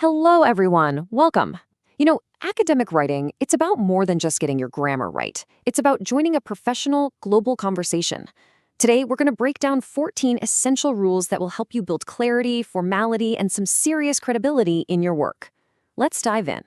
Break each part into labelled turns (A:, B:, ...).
A: Hello, everyone. Welcome. Academic writing, it's about more than just getting your grammar right. It's about joining a professional, global conversation. Today, we're going to break down 14 essential rules that will help you build clarity, formality, and some serious credibility in your work. Let's dive in.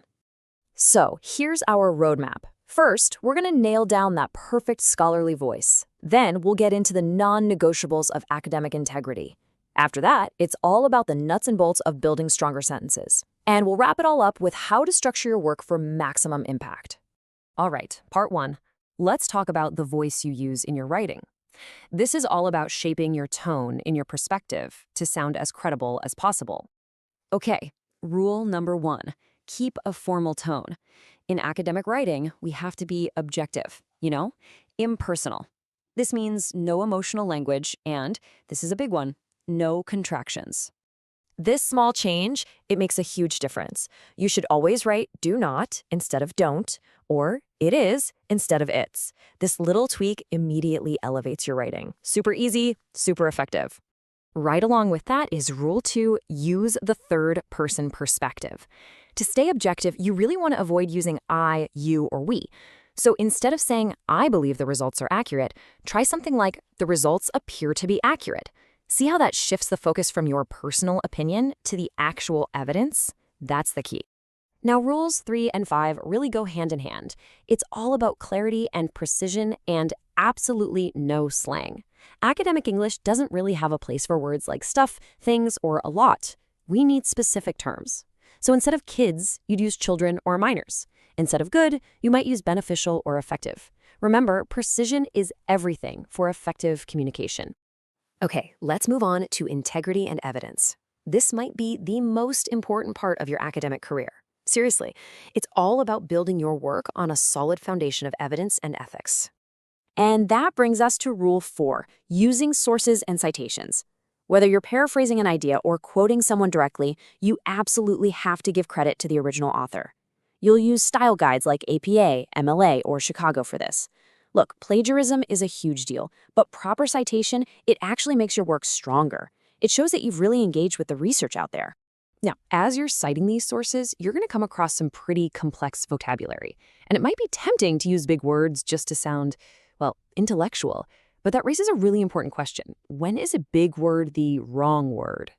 A: So, here's our roadmap. First, we're going to nail down that perfect scholarly voice. Then, we'll get into the non-negotiables of academic integrity. After that, it's all about the nuts and bolts of building stronger sentences. And we'll wrap it all up with how to structure your work for maximum impact. All right, part one. Let's talk about the voice you use in your writing. This is all about shaping your tone in your perspective to sound as credible as possible. Okay, rule number one, keep a formal tone. In academic writing, we have to be objective, impersonal. This means no emotional language and, this is a big one, no contractions. This small change, it makes a huge difference. You should always write do not instead of don't, or it is instead of it's. This little tweak immediately elevates your writing. Super easy, super effective. Right along with that is rule 2, use the third-person perspective. To stay objective, you really want to avoid using I, you, or we. So instead of saying, I believe the results are accurate, try something like, the results appear to be accurate. See how that shifts the focus from your personal opinion to the actual evidence? That's the key. Now, rules 3 and 5 really go hand in hand. It's all about clarity and precision and absolutely no slang. Academic English doesn't really have a place for words like stuff, things, or a lot. We need specific terms. So instead of kids, you'd use children or minors. Instead of good, you might use beneficial or effective. Remember, precision is everything for effective communication. Okay, let's move on to integrity and evidence. This might be the most important part of your academic career. Seriously, it's all about building your work on a solid foundation of evidence and ethics. And that brings us to rule 4, using sources and citations. Whether you're paraphrasing an idea or quoting someone directly, you absolutely have to give credit to the original author. You'll use style guides like APA, MLA, or Chicago for this. Look, plagiarism is a huge deal, but proper citation, it actually makes your work stronger. It shows that you've really engaged with the research out there. Now, as you're citing these sources, you're going to come across some pretty complex vocabulary. And it might be tempting to use big words just to sound, intellectual. But that raises a really important question. When is a big word the wrong word?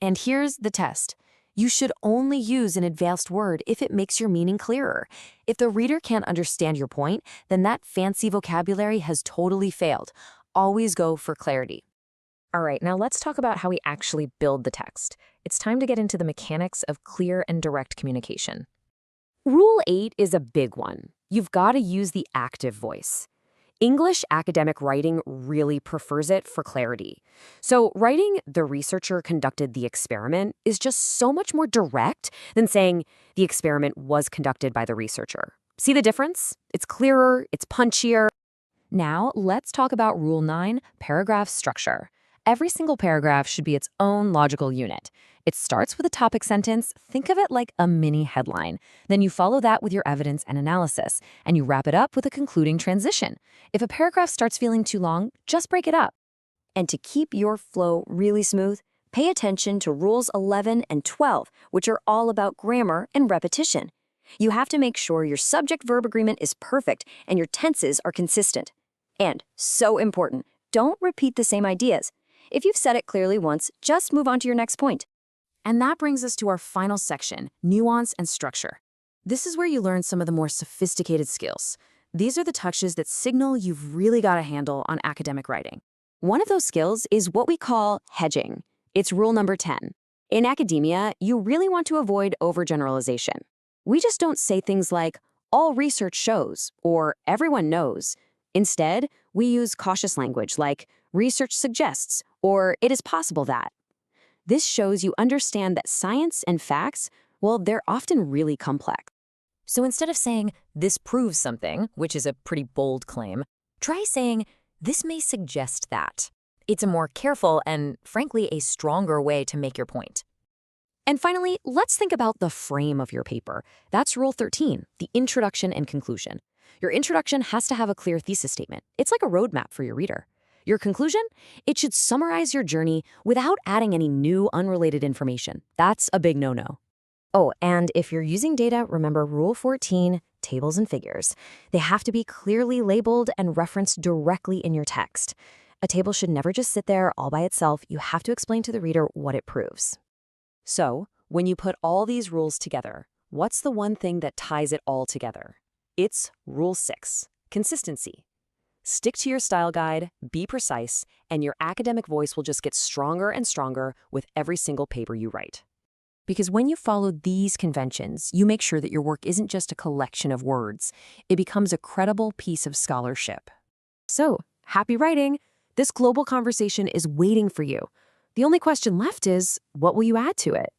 A: And here's the test. You should only use an advanced word if it makes your meaning clearer. If the reader can't understand your point, then that fancy vocabulary has totally failed. Always go for clarity. All right, now let's talk about how we actually build the text. It's time to get into the mechanics of clear and direct communication. Rule 8 is a big one. You've got to use the active voice. English academic writing really prefers it for clarity. So writing "the researcher conducted the experiment" is just so much more direct than saying "the experiment was conducted by the researcher." See the difference? It's clearer, it's punchier. Now, let's talk about Rule 9, paragraph structure. Every single paragraph should be its own logical unit. It starts with a topic sentence. Think of it like a mini headline. Then you follow that with your evidence and analysis, and you wrap it up with a concluding transition. If a paragraph starts feeling too long, just break it up. And to keep your flow really smooth, pay attention to Rules 11 and 12, which are all about grammar and repetition. You have to make sure your subject-verb agreement is perfect and your tenses are consistent. And, so important, don't repeat the same ideas. If you've said it clearly once, just move on to your next point. And that brings us to our final section, nuance and structure. This is where you learn some of the more sophisticated skills. These are the touches that signal you've really got a handle on academic writing. One of those skills is what we call hedging. It's rule number 10. In academia, you really want to avoid overgeneralization. We just don't say things like, all research shows, or everyone knows. Instead, we use cautious language like, research suggests, or it is possible that. This shows you understand that science and facts, they're often really complex. So instead of saying, this proves something, which is a pretty bold claim, try saying, this may suggest that. It's a more careful and, frankly, a stronger way to make your point. And finally, let's think about the frame of your paper. That's Rule 13, the introduction and conclusion. Your introduction has to have a clear thesis statement. It's like a roadmap for your reader. Your conclusion? It should summarize your journey without adding any new, unrelated information. That's a big no-no. Oh, and if you're using data, remember Rule 14, tables and figures. They have to be clearly labeled and referenced directly in your text. A table should never just sit there all by itself. You have to explain to the reader what it proves. So, when you put all these rules together, what's the one thing that ties it all together? It's Rule 6, consistency. Stick to your style guide, be precise, and your academic voice will just get stronger and stronger with every single paper you write. Because when you follow these conventions, you make sure that your work isn't just a collection of words. It becomes a credible piece of scholarship. So, happy writing! This global conversation is waiting for you. The only question left is, what will you add to it?